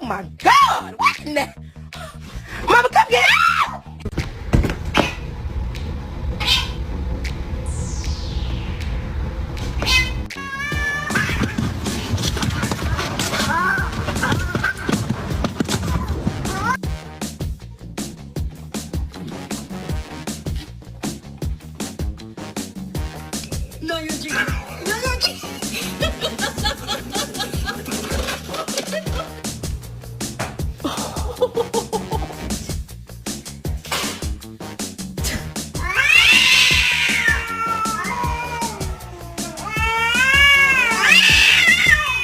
my God! What in the... Mama, come get out! No, you